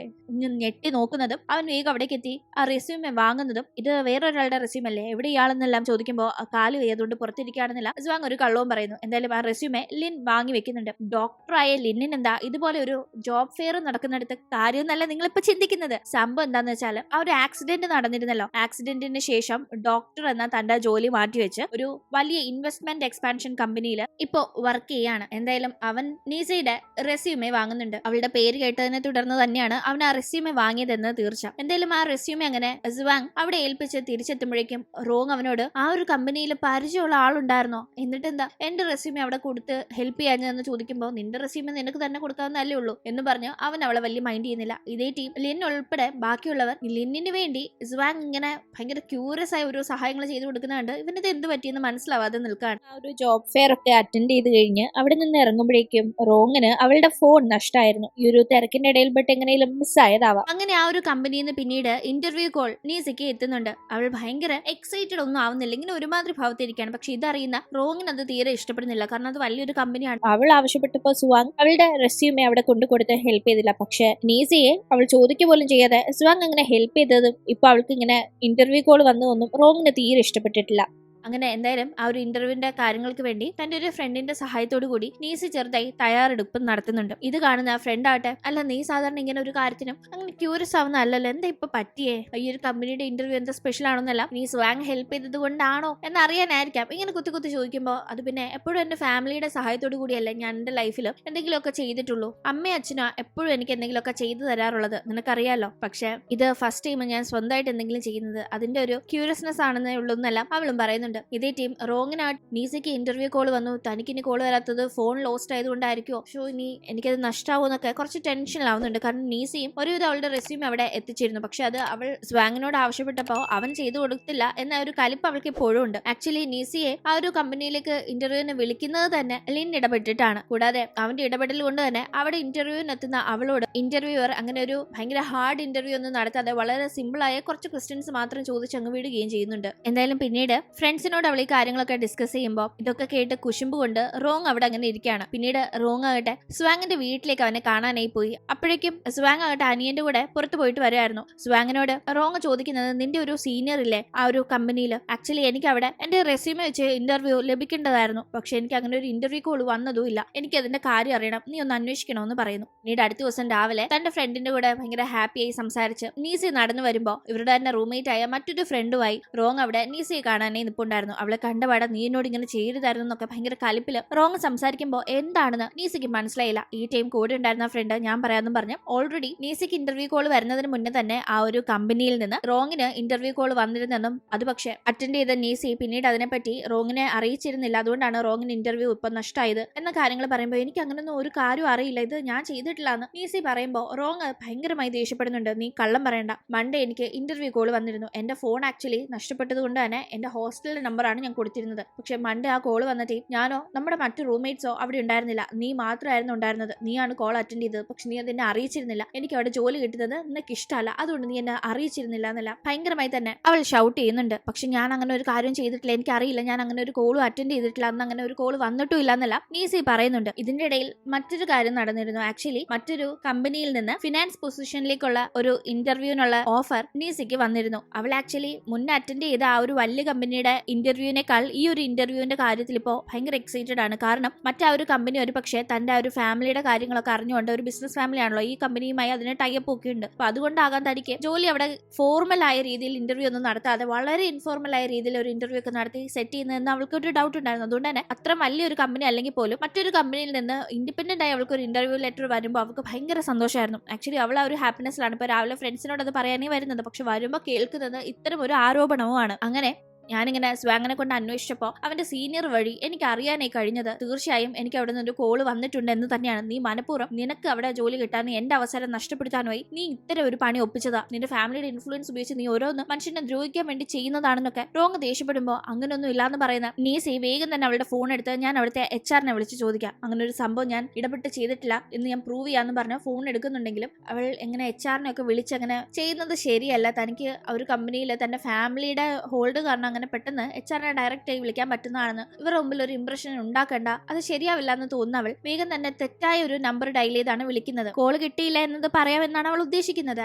ഞെട്ടി നോക്കുന്നതും അവൻ വേഗം അവിടേക്ക് എത്തി ആ റെസ്യൂമെ വാങ്ങുന്നതും, ഇത് വേറൊരാളുടെ റെസ്യൂമെ അല്ലേ, എവിടെ ഇയാളെന്നെല്ലാം ചോദിക്കുമ്പോൾ കാല് വയ്യതുകൊണ്ട് പുറത്തിരിക്കുകയാണെന്നില്ല സ്വാങ് ഒരു കള്ളവും പറയുന്നു. എന്തായാലും ആ റെസ്യൂമെ ലിൻ വാങ്ങി വെക്കുന്നുണ്ട്. ഡോക്ടറായ ലിന്നിന് എന്താ ഇതുപോലെ ഒരു ജോബ് ഫെയർ നടക്കുന്നിടത്ത് കാര്യം എന്നല്ല നിങ്ങളിപ്പോ ചിന്തിക്കുന്നത്. സംഭവം എന്താന്ന് വെച്ചാൽ ആ ഒരു ആക്സിഡന്റ് നടന്നിരുന്നല്ലോ, ആക്സിഡന്റിന് ശേഷം ഡോക്ടർ എന്ന തന്റെ ജോലി മാറ്റിവെച്ച് ഒരു വലിയ ഇൻവെസ്റ്റ്മെന്റ് എക്സ്പാൻഷൻ കമ്പനിയിൽ ഇപ്പോ വർക്ക് ചെയ്യാണ്. എന്തായാലും അവൻ നീസയുടെ റെസ്യൂമെ വാങ്ങുന്നുണ്ട്. അവളുടെ പേര് കേട്ടതിനെ തുടർന്ന് തന്നെയാണ് അവൻ ആ റെസ്യൂമെ വാങ്ങിയതെന്ന് തീർച്ച. എന്തായാലും ആ റെസ്യൂമെ അങ്ങനെ സ്വാങ് അവിടെ ഏൽപ്പിച്ച് തിരിച്ചെത്തുമ്പോഴേക്കും റോങ് അവനോട് ആ ഒരു കമ്പനിയിൽ പരിചയമുള്ള ആളുണ്ടായിരുന്നോ, എന്നിട്ട് എന്താ എന്റെ റെസ്യൂമെ അവിടെ കൊടുത്ത് ഹെൽപ്പ് ചെയ്യാഞ്ഞെന്ന് ചോദിക്കുമ്പോൾ നിന്റെ റെസ്യൂമെ നിനക്ക് തന്നെ കൊടുക്കാവുന്നല്ലേ ഉള്ളൂ എന്ന് പറഞ്ഞു അവൻ അവളെ വലിയ മൈൻഡ് ചെയ്യുന്നില്ല. ഇതേ ടീം ലിൻ ഉൾപ്പെടെ ബാക്കിയുള്ളവർ ലിന്നിന് വേണ്ടി സ്വാങ് ഇങ്ങനെ ഭയങ്കര ക്യൂരിയസ് ആയ ഒരു സഹായങ്ങൾ ചെയ്തു കൊടുക്കുന്നുണ്ട്. ഇവനിത് എന്ത് പറ്റിയെന്ന് മനസ്സിലാവാതെ നിൽക്കാണ്. ആ ഒരു ജോബ് ഫെയർ ഒക്കെ അറ്റൻഡ് ചെയ്ത് കഴിഞ്ഞ് അവിടെ നിന്ന് ഇറങ്ങുമ്പോഴേക്കും റോങ്ങിന് അവളുടെ ഫോൺ നഷ്ടമായിരുന്നു. ഈ ഒരു തിരക്കിന്റെ ഇടയിൽ പെട്ട് എങ്ങനെയും മിസ്സായതാവാം. അങ്ങനെ ആ ഒരു കമ്പനിയിൽ നിന്ന് പിന്നീട് ഇന്റർവ്യൂ കോൾ നീസയ്ക്ക് എത്തുന്നുണ്ട്. അവൾ ഭയങ്കര എക്സൈറ്റഡ് ഒന്നും ആവുന്നില്ല, ഇങ്ങനെ ഒരുമാതിരി ഭാവത്തിരിക്കുകയാണ്. പക്ഷെ ഇതറിയുന്ന റോങ്ങിന് അത് തീരെ ഇഷ്ടപ്പെടുന്നില്ല, കാരണം അത് വലിയൊരു കമ്പനിയാണ്. അവൾ ആവശ്യപ്പെട്ടപ്പോൾ സ്വാങ് അവളുടെ റെസ്യൂമെ അവിടെ കൊണ്ടുകൊടുത്ത് ഹെൽപ്പ് ചെയ്തില്ല. പക്ഷെ നീസയെ അവൾ ചോദിക്കുക പോലും ചെയ്യാതെ സ്വാങ് അങ്ങനെ ഹെൽപ്പ് ചെയ്തതും ഇപ്പൊ അവൾക്ക് ഇങ്ങനെ ഇന്റർവ്യൂ കോൾ വന്നതൊന്നും റോങ്ങിന് തീരെ ഇഷ്ടപ്പെട്ടിട്ടില്ല. അങ്ങനെ എന്തായാലും ആ ഒരു ഇന്റർവ്യൂവിന്റെ കാര്യങ്ങൾക്ക് വേണ്ടി തന്റെ ഒരു ഫ്രണ്ടിന്റെ സഹായത്തോടു കൂടി നീസി ചെറുതായി തയ്യാറെടുപ്പ് നടത്തുന്നുണ്ട്. ഇത് കാണുന്ന ഫ്രണ്ട് ആട്ടെ, അല്ല നീ സാധാരണ ഇങ്ങനെ ഒരു കാര്യത്തിനും അങ്ങനെ ക്യൂരിയസ് ആവുന്ന അല്ലല്ലോ, എന്താ ഇപ്പൊ പറ്റിയേ, ഈ ഒരു കമ്പനിയുടെ ഇന്റർവ്യൂ എന്താ സ്പെഷ്യൽ ആണോന്നല്ല നീ സ്വാങ് ഹെൽപ്പ് ചെയ്തത് കൊണ്ടാണോ എന്നറിയാനായിരിക്കാം ഇങ്ങനെ കുത്തി ചോദിക്കുമ്പോൾ അത് പിന്നെ എപ്പോഴും എന്റെ ഫാമിലിയുടെ സഹായത്തോടു കൂടിയല്ലേ ഞാൻ എന്റെ ലൈഫിൽ എന്തെങ്കിലുമൊക്കെ ചെയ്തിട്ടുള്ളൂ. അമ്മയും അച്ഛനോ എപ്പോഴും എനിക്ക് എന്തെങ്കിലുമൊക്കെ ചെയ്തു തരാറുള്ളത് നിനക്കറിയാലോ. പക്ഷെ ഇത് ഫസ്റ്റ് ടൈം ഞാൻ സ്വന്തമായിട്ട് എന്തെങ്കിലും ചെയ്യുന്നത്, അതിന്റെ ഒരു ക്യൂരിയസ്നെസ് ആണെന്നേ ഉള്ളൂ എന്നെല്ലാം അവളും പറയുന്നുണ്ട്. ഇതേ ടീം റോങ്ങിനായിട്ട് നീസയ്ക്ക് ഇന്റർവ്യൂ കോൾ വന്നു, തനിക്ക് ഇനി കോൾ വരാത്തത് ഫോൺ ലോസ്റ്റ് ആയതുകൊണ്ടായിരിക്കോ, ഷോ ഇനി എനിക്കത് നഷ്ടാവോ എന്നൊക്കെ കുറച്ച് ടെൻഷനിലാവുന്നുണ്ട്. കാരണം നീസയും ഒരുവിധം അവളുടെ റെസ്യൂമെ അവിടെ എത്തിച്ചിരുന്നു. പക്ഷെ അത് അവൾ സ്വാങ്ങിനോട് ആവശ്യപ്പെട്ടപ്പോൾ അവൻ ചെയ്തു കൊടുത്തില്ല എന്ന ഒരു കലിപ്പ് അവൾക്ക് ഇപ്പോഴും ഉണ്ട്. ആക്ച്വലി നീസിയെ ആ ഒരു കമ്പനിയിലേക്ക് ഇന്റർവ്യൂവിന് വിളിക്കുന്നത് തന്നെ ലിൻ ഇടപെട്ടിട്ടാണ്. കൂടാതെ അവന്റെ ഇടപെടൽ കൊണ്ട് തന്നെ അവിടെ ഇന്റർവ്യൂവിന് എത്തുന്ന അവളോട് ഇന്റർവ്യൂവർ അങ്ങനെ ഒരു ഭയങ്കര ഹാർഡ് ഇന്റർവ്യൂ ഒന്നും നടത്താതെ വളരെ സിമ്പിൾ ആയ കുറച്ച് ക്വസ്റ്റ്യൻസ് മാത്രം ചോദിച്ച് അങ്ങ് വിടുകയും ചെയ്യുന്നുണ്ട്. എന്തായാലും പിന്നീട് ഫ്രണ്ട്സ് ഫ്രണ്ട്സിനോട് അവൾ ഈ കാര്യങ്ങളൊക്കെ ഡിസ്കസ് ചെയ്യുമ്പോൾ ഇതൊക്കെ കേട്ട് കുശുമ്പ് കൊണ്ട് റോങ് അവിടെ അങ്ങനെ ഇരിക്കുകയാണ്. പിന്നീട് റോങ് ആകട്ടെ സ്വാങ്ങിന്റെ വീട്ടിലേക്ക് അവനെ കാണാനായി പോയി. അപ്പോഴേക്കും സ്വാങ് ആകട്ടെ അനിയന്റെ കൂടെ പുറത്തു പോയിട്ട് വരായിരുന്നു. സ്വാങ്ങിനോട് റോങ് ചോദിക്കുന്നത്, നിന്റെ ഒരു സീനിയർ ഇല്ലേ ആ ഒരു കമ്പനിയിൽ, ആക്ച്വലി എനിക്ക് അവിടെ എന്റെ റെസ്യൂമെ വെച്ച് ഇന്റർവ്യൂ ലഭിക്കേണ്ടതായിരുന്നു, പക്ഷെ എനിക്ക് അങ്ങനെ ഒരു ഇന്റർവ്യൂ കോൾ വന്നതും ഇല്ല, എനിക്ക് അതിന്റെ കാര്യം അറിയണം, നീ ഒന്ന് അന്വേഷിക്കണമെന്ന് പറയുന്നു. പിന്നീട് അടുത്ത ദിവസം രാവിലെ തന്റെ ഫ്രണ്ടിന്റെ കൂടെ ഭയങ്കര ഹാപ്പിയായി സംസാരിച്ച് നീസി നടന്നു വരുമ്പോ ഇവരുടെ തന്നെ റൂംമേറ്റ് ആയ മറ്റൊരു ഫ്രണ്ടുമായി റോങ് അവിടെ നീസിയെ കാണാനേ നിൽപ്പുണ്ടായിരുന്നു. അവളെ കണ്ടപാടെ നീ എന്നോട് ഇങ്ങനെ ചെയ്തതായിരുന്നു എന്നൊക്കെ ഭയങ്കര കലിപ്പില് റോങ് സംസാരിക്കുമ്പോൾ എന്താണെന്ന് നീസിക്ക് മനസ്സിലായില്ല. ഈ ടൈം കൂടെ ഉണ്ടായിരുന്ന ഫ്രണ്ട് ഞാൻ പറയാമെന്നും പറഞ്ഞു ഓൾറെഡി നീസിക്ക് ഇന്റർവ്യൂ കോൾ വരുന്നതിന് മുന്നേ തന്നെ ആ ഒരു കമ്പനിയിൽ നിന്ന് റോങ്ങിന് ഇന്റർവ്യൂ കോൾ വന്നിരുന്നെന്നും അത് പക്ഷെ അറ്റൻഡ് ചെയ്ത നീസി പിന്നീട് അതിനെപ്പറ്റി റോങ്ങിനെ അറിയിച്ചിരുന്നില്ല, അതുകൊണ്ടാണ് റോങ്ങിന് ഇന്റർവ്യൂ ഇപ്പൊ നഷ്ടമായത് എന്ന കാര്യങ്ങൾ പറയുമ്പോൾ എനിക്ക് അങ്ങനൊന്നും ഒരു കാര്യം അറിയില്ല, ഇത് ഞാൻ ചെയ്തിട്ടില്ല എന്ന് നീസി പറയുമ്പോൾ റോങ് ഭയങ്കരമായി ദേഷ്യപ്പെടുന്നുണ്ട്. നീ കള്ളം പറയണ്ട, മൺഡേ എനിക്ക് ഇന്റർവ്യൂ കോൾ വന്നിരുന്നു, എന്റെ ഫോൺ ആക്ച്വലി നഷ്ടപ്പെട്ടത് കൊണ്ട് തന്നെ എന്റെ ഹോസ്റ്റലിന്റെ നമ്പറാണ് ഞാൻ കൊടുത്തിരുന്നത്, പക്ഷെ മൺഡേ ആ കോൾ വന്ന ടൈം ഞാനോ നമ്മുടെ മറ്റു റൂംമേറ്റ്സോ അവിടെ ഉണ്ടായിരുന്നില്ല, നീ മാത്രമായിരുന്നു ഉണ്ടായിരുന്നത്, നീയാണ് കോൾ അറ്റൻഡ് ചെയ്തത്, പക്ഷെ നീ അതെന്നെ അറിയിച്ചിരുന്നില്ല, എനിക്ക് അവിടെ ജോലി കിട്ടുന്നത് നിനക്ക് ഇഷ്ടമല്ല, അതുകൊണ്ട് നീ എന്നെ അറിയിച്ചിരുന്നില്ല എന്നല്ല ഭയങ്കരമായി തന്നെ അവൾ ഷൗട്ട് ചെയ്യുന്നുണ്ട്. പക്ഷെ ഞാൻ അങ്ങനെ ഒരു കാര്യം ചെയ്തിട്ടില്ല, എനിക്ക് അറിയില്ല, ഞാൻ അങ്ങനെ ഒരു കോൾ അറ്റൻഡ് ചെയ്തിട്ടില്ല, അന്ന് അങ്ങനെ ഒരു കോൾ വന്നിട്ടും ഇല്ല എന്നല്ല നീസി പറയുന്നുണ്ട്. ഇതിന്റെ ഇടയിൽ മറ്റൊരു കാര്യം നടന്നിരുന്നു. ആക്ച്വലി മറ്റൊരു കമ്പനിയിൽ നിന്ന് ഫിനാൻസ് പൊസിഷനിലേക്കുള്ള ഒരു ഇന്റർവ്യൂവിനുള്ള ഓഫർ നീസിക്ക് വന്നിരുന്നു. അവൾ ആക്ച്വലി മുന്നേ അറ്റൻഡ് ചെയ്ത ആ ഒരു വലിയ കമ്പനിയുടെ ഇന്റർവ്യൂവിനേക്കാൾ ഈ ഒരു ഇന്റർവ്യൂവിന്റെ കാര്യത്തിൽ ഇപ്പോൾ ഭയങ്കര എക്സൈറ്റഡ് ആണ്. കാരണം മറ്റേ ഒരു കമ്പനി ഒരു പക്ഷേ തന്റെ ആ ഒരു ഫാമിലിയുടെ കാര്യങ്ങളൊക്കെ അറിഞ്ഞുകൊണ്ട്, ഒരു ബിസിനസ് ഫാമിലി ആണല്ലോ, ഈ കമ്പനിയുമായി അതിന് ടൈപ്പ് ഒക്കെ ഉണ്ട്, അപ്പൊ അതുകൊണ്ടാകാൻ തനിക്ക് ജോലി അവിടെ ഫോർമൽ ആയ രീതിയിൽ ഇന്റർവ്യൂ ഒന്നും നടത്താതെ വളരെ ഇൻഫോർമൽ ആയ രീതിയിൽ ഒരു ഇന്റർവ്യൂ ഒക്കെ നടത്തി സെറ്റ് ചെയ്യുന്നതെന്ന് അവൾക്ക് ഒരു ഡൗട്ട് ഉണ്ടായിരുന്നു. അതുകൊണ്ട് തന്നെ അത്ര വലിയൊരു കമ്പനി അല്ലെങ്കിൽ പോലും മറ്റൊരു കമ്പനിയിൽ നിന്ന് ഇൻഡിപെൻഡന്റ് ആയി അവൾക്ക് ഒരു ഇന്റർവ്യൂ ലെറ്റർ വരുമ്പോൾ അവൾക്ക് ഭയങ്കര സന്തോഷമായിരുന്നു. ആക്ച്വലി അവൾ ആ ഒരു ഹാപ്പിനെസ്സിലാണ് ഇപ്പൊ രാവിലെ ഫ്രണ്ട്സിനോട് അത് പറയാനേ വരുന്നത്, പക്ഷെ വരുമ്പോൾ കേൾക്കുന്നത് ഇത്തരം ഒരു ആരോപണവുമാണ്. അങ്ങനെ ഞാനിങ്ങനെ സ്വാങ്ങിനെ കൊണ്ട് അന്വേഷിച്ചപ്പോൾ അവന്റെ സീനിയർ വഴി എനിക്ക് അറിയാനായി കഴിഞ്ഞത് തീർച്ചയായും എനിക്ക് അവിടെ നിന്ന് ഒരു കോള് വന്നിട്ടുണ്ട് എന്ന് തന്നെയാണ്. നീ മനഃപൂർവ്വം നിനക്ക് അവിടെ ജോലി കിട്ടാൻ എന്റെ അവസരം നഷ്ടപ്പെടുത്താനുമായി നീ ഇത്തരം ഒരു പണി ഒപ്പിച്ചതാ, നിന്റെ ഫാമിലിയുടെ ഇൻഫ്ലുവൻസ് ഉപയോഗിച്ച് നീ ഓരോന്ന് മനുഷ്യനെ ദ്രോഹിക്കാൻ വേണ്ടി ചെയ്യുന്നതാണെന്നൊക്കെ റോങ് ദേഷ്യപ്പെടുമ്പോൾ അങ്ങനെയൊന്നും ഇല്ലാന്ന് പറയുന്ന നീസി വേഗം തന്നെ അവളുടെ ഫോൺ എടുത്ത് ഞാൻ അവിടുത്തെ HR-നെ വിളിച്ച് ചോദിക്കാം, അങ്ങനെ ഒരു സംഭവം ഞാൻ ഇടപെട്ട് ചെയ്തിട്ടില്ല എന്ന് ഞാൻ പ്രൂവ് ചെയ്യാന്ന് പറഞ്ഞ ഫോൺ എടുക്കുന്നുണ്ടെങ്കിലും അവൾ എങ്ങനെ HR-നെ ഒക്കെ വിളിച്ചങ്ങനെ ചെയ്യുന്നത് ശരിയല്ല, തനിക്ക് ഒരു കമ്പനിയിൽ തന്റെ ഫാമിലിയുടെ ഹോൾഡ് കാരണം അങ്ങനെ പെട്ടെന്ന് HR-നെ ഡയറക്റ്റ് ആയി വിളിക്കാൻ പറ്റുന്നതാണെന്ന് ഇവരുടെ മുമ്പിൽ ഒരു ഇംപ്രഷൻ ഉണ്ടാക്കണ്ട, അത് ശരിയാവില്ല എന്ന് തോന്നുന്ന അവൾ വേഗം തന്നെ തെറ്റായ ഒരു നമ്പർ ഡയൽ ചെയ്താണ് വിളിക്കുന്നത്. കോൾ കിട്ടിയില്ല എന്നത് പറയാമെന്നാണ് അവൾ ഉദ്ദേശിക്കുന്നത്.